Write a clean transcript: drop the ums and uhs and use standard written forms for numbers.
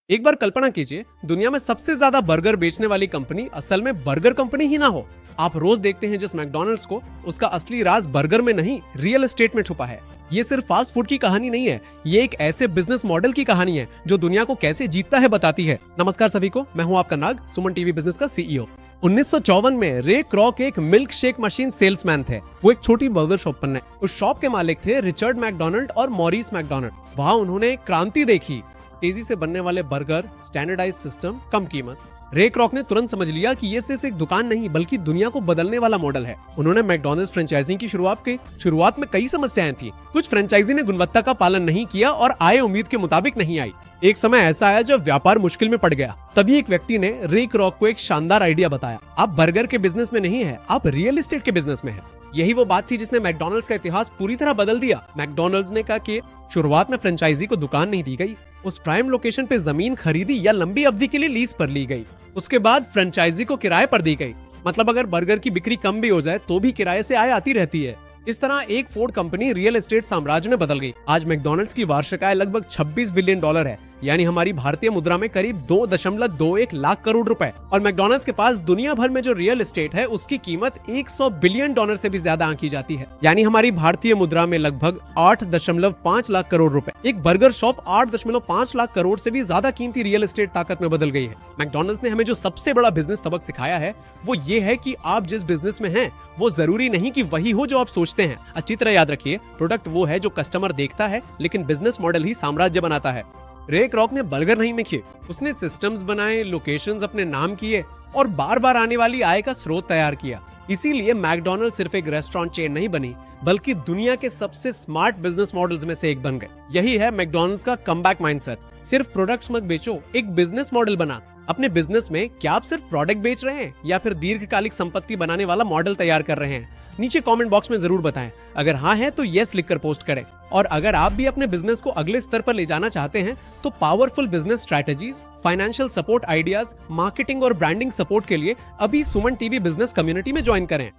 एक बार कल्पना कीजिए, दुनिया में सबसे ज्यादा बर्गर बेचने वाली कंपनी असल में बर्गर कंपनी ही ना हो। आप रोज देखते हैं जिस मैकडॉनल्ड्स को, उसका असली राज बर्गर में नहीं, रियल एस्टेट में छुपा है। ये सिर्फ फास्ट फूड की कहानी नहीं है, ये एक ऐसे बिजनेस मॉडल की कहानी है जो दुनिया को कैसे जीतता है बताती है। नमस्कार सभी को, मैं हूं आपका नाग, सुमन टीवी बिजनेस का सीईओ। 1954 में रे क्रॉक एक मिल्क शेक मशीन सेल्समैन थे। वो एक छोटी बर्गर शॉप पर, उस शॉप के मालिक थे रिचर्ड मैकडोनाल्ड और मॉरिस मैकडोनाल्ड। वहाँ उन्होंने क्रांति देखी, तेजी से बनने वाले बर्गर, स्टैंडर्डाइज सिस्टम, कम कीमत। रे क्रॉक ने तुरंत समझ लिया कि ये सिर्फ एक दुकान नहीं बल्कि दुनिया को बदलने वाला मॉडल है। उन्होंने मैकडॉनल्ड्स फ्रेंचाइजिंग की शुरुआत की। शुरुआत में कई समस्याएं थी। कुछ फ्रेंचाइजी ने गुणवत्ता का पालन नहीं किया और आय उम्मीद के मुताबिक नहीं आई। एक समय ऐसा आया जब व्यापार मुश्किल में पड़ गया। तभी एक व्यक्ति ने रे क्रॉक को एक शानदार आइडिया बताया, आप बर्गर के बिजनेस में नहीं है, आप रियल एस्टेट के बिजनेस में है। यही वो बात थी जिसने मैकडॉनल्ड्स का इतिहास पूरी तरह बदल दिया। मैकडॉनल्ड्स ने कहा कि शुरुआत में फ्रेंचाइजी को दुकान नहीं दी गई, उस प्राइम लोकेशन पे जमीन खरीदी या लंबी अवधि के लिए लीज पर ली गई। उसके बाद फ्रेंचाइजी को किराए पर दी गई। मतलब अगर बर्गर की बिक्री कम भी हो जाए तो भी किराए से आय आती रहती है। इस तरह एक फोर्ड कंपनी रियल एस्टेट साम्राज्य में बदल गई। आज मैकडॉनल्ड्स की वार्षिक आय लगभग $26 बिलियन है, यानी हमारी भारतीय मुद्रा में करीब 2.21 लाख करोड़ रुपए। और मैकडॉनल्ड्स के पास दुनिया भर में जो रियल एस्टेट है उसकी कीमत $100 बिलियन से भी ज्यादा आंकी जाती है, यानी हमारी भारतीय मुद्रा में लगभग 8.5 लाख करोड़ रुपए। एक बर्गर शॉप 8.5 लाख करोड़ से भी ज्यादा कीमती रियल एस्टेट ताकत में बदल गई है। मैकडॉनल्ड्स ने हमें जो सबसे बड़ा बिजनेस सबक सिखाया है वो ये है कि आप जिस बिजनेस में हैं वो जरूरी नहीं कि वही हो जो आप सोचते हैं। अच्छी तरह याद रखिए, प्रोडक्ट वो है जो कस्टमर देखता है, लेकिन बिजनेस मॉडल ही साम्राज्य बनाता है। रे क्रॉक ने बर्गर नहीं किए, उसने सिस्टम्स बनाए, लोकेशंस अपने नाम किए और बार बार आने वाली आय का स्रोत तैयार किया। इसीलिए मैकडॉनल्ड सिर्फ एक रेस्टोरेंट चेन नहीं बनी, बल्कि दुनिया के सबसे स्मार्ट बिजनेस मॉडल्स में से एक बन गए। यही है मैकडॉनल्ड्स का कमबैक माइंडसेट। सिर्फ प्रोडक्ट्स मत बेचो, एक बिजनेस मॉडल बना। अपने बिजनेस में क्या आप सिर्फ प्रोडक्ट बेच रहे हैं या फिर दीर्घकालिक संपत्ति बनाने वाला मॉडल तैयार कर रहे हैं? नीचे कमेंट बॉक्स में जरूर बताएं। अगर हाँ है तो यस लिखकर पोस्ट करें। और अगर आप भी अपने बिजनेस को अगले स्तर पर ले जाना चाहते हैं तो powerful business strategies, financial support ideas, marketing और ब्रांडिंग सपोर्ट के लिए अभी सुमन टीवी बिजनेस कम्युनिटी में ज्वाइन करें।